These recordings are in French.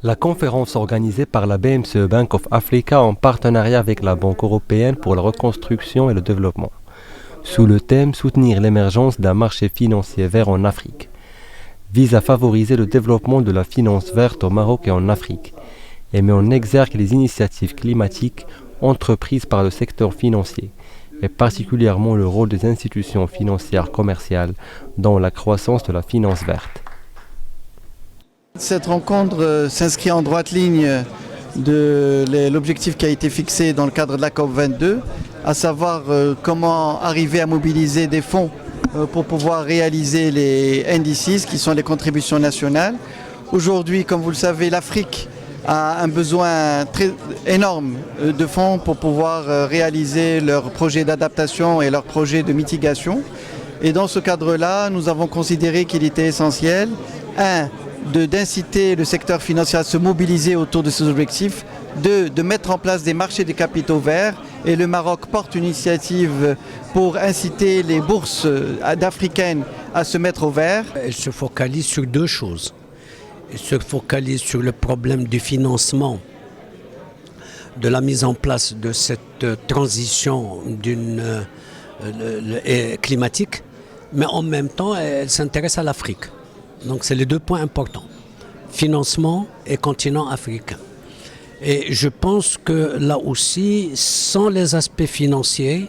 La conférence organisée par la BMCE Bank of Africa en partenariat avec la Banque européenne pour la reconstruction et le développement, sous le thème Soutenir l'émergence d'un marché financier vert en Afrique, vise à favoriser le développement de la finance verte au Maroc et en Afrique, et met en exergue les initiatives climatiques entreprises par le secteur financier, et particulièrement le rôle des institutions financières commerciales dans la croissance de la finance verte. Cette rencontre s'inscrit en droite ligne de l'objectif qui a été fixé dans le cadre de la COP22, à savoir comment arriver à mobiliser des fonds pour pouvoir réaliser les NDCs, qui sont les contributions nationales. Aujourd'hui, comme vous le savez, l'Afrique a un besoin très énorme de fonds pour pouvoir réaliser leurs projets d'adaptation et leurs projets de mitigation. Et dans ce cadre-là, nous avons considéré qu'il était essentiel, d'inciter le secteur financier à se mobiliser autour de ces objectifs, de mettre en place des marchés de capitaux verts, et le Maroc porte une initiative pour inciter les bourses d'Africaines à se mettre au vert. Elle se focalise sur deux choses. Elle se focalise sur le problème du financement, de la mise en place de cette transition climatique, mais en même temps, elle s'intéresse à l'Afrique. Donc c'est les deux points importants, financement et continent africain. Et je pense que là aussi, sans les aspects financiers,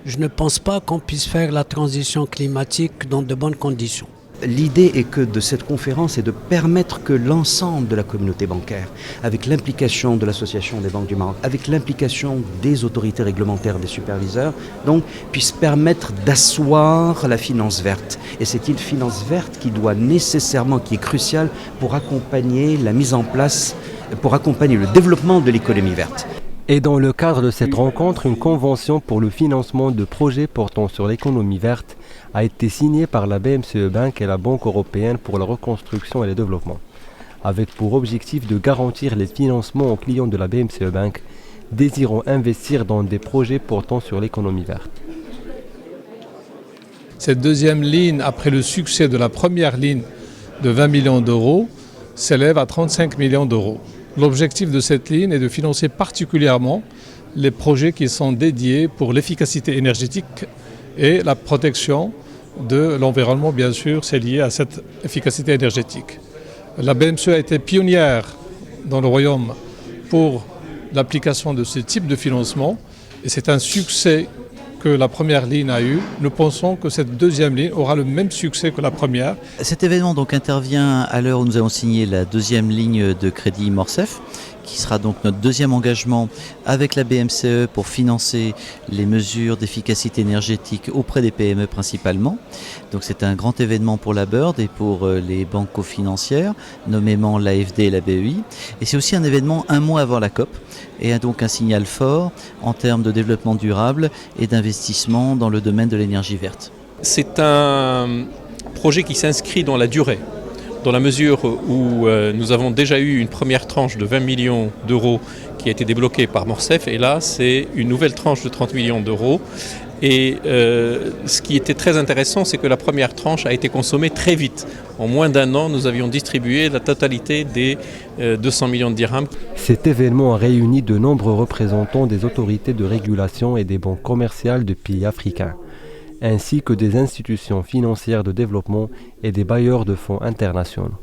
je ne pense pas qu'on puisse faire la transition climatique dans de bonnes conditions. L'idée est que de cette conférence est de permettre que l'ensemble de la communauté bancaire, avec l'implication de l'Association des banques du Maroc, avec l'implication des autorités réglementaires, des superviseurs, donc puisse permettre d'asseoir la finance verte. Et c'est une finance verte qui doit nécessairement, qui est cruciale pour accompagner la mise en place, pour accompagner le développement de l'économie verte. Et dans le cadre de cette rencontre, une convention pour le financement de projets portant sur l'économie verte a été signée par la BMCE Bank et la Banque européenne pour la reconstruction et le développement, avec pour objectif de garantir les financements aux clients de la BMCE Bank désirant investir dans des projets portant sur l'économie verte. Cette deuxième ligne, après le succès de la première ligne de 20 millions d'euros, s'élève à 35 millions d'euros. L'objectif de cette ligne est de financer particulièrement les projets qui sont dédiés pour l'efficacité énergétique et la protection de l'environnement, bien sûr, c'est lié à cette efficacité énergétique. La BMCE a été pionnière dans le Royaume pour l'application de ce type de financement et c'est un succès que la première ligne a eu. Nous pensons que cette deuxième ligne aura le même succès que la première. Cet événement donc intervient à l'heure où nous allons signer la deuxième ligne de crédit Morcef, qui sera donc notre deuxième engagement avec la BMCE pour financer les mesures d'efficacité énergétique auprès des PME principalement. Donc c'est un grand événement pour la BIRD et pour les banques cofinancières, nommément l'AFD et la BEI. Et c'est aussi un événement un mois avant la COP, et donc un signal fort en termes de développement durable et d'investissement dans le domaine de l'énergie verte. C'est un projet qui s'inscrit dans la durée, dans la mesure où nous avons déjà eu une première tranche de 20 millions d'euros qui a été débloquée par Morcef, et là c'est une nouvelle tranche de 30 millions d'euros. Et ce qui était très intéressant, c'est que la première tranche a été consommée très vite. En moins d'un an, nous avions distribué la totalité des 200 millions de dirhams. Cet événement a réuni de nombreux représentants des autorités de régulation et des banques commerciales de pays africains, ainsi que des institutions financières de développement et des bailleurs de fonds internationaux.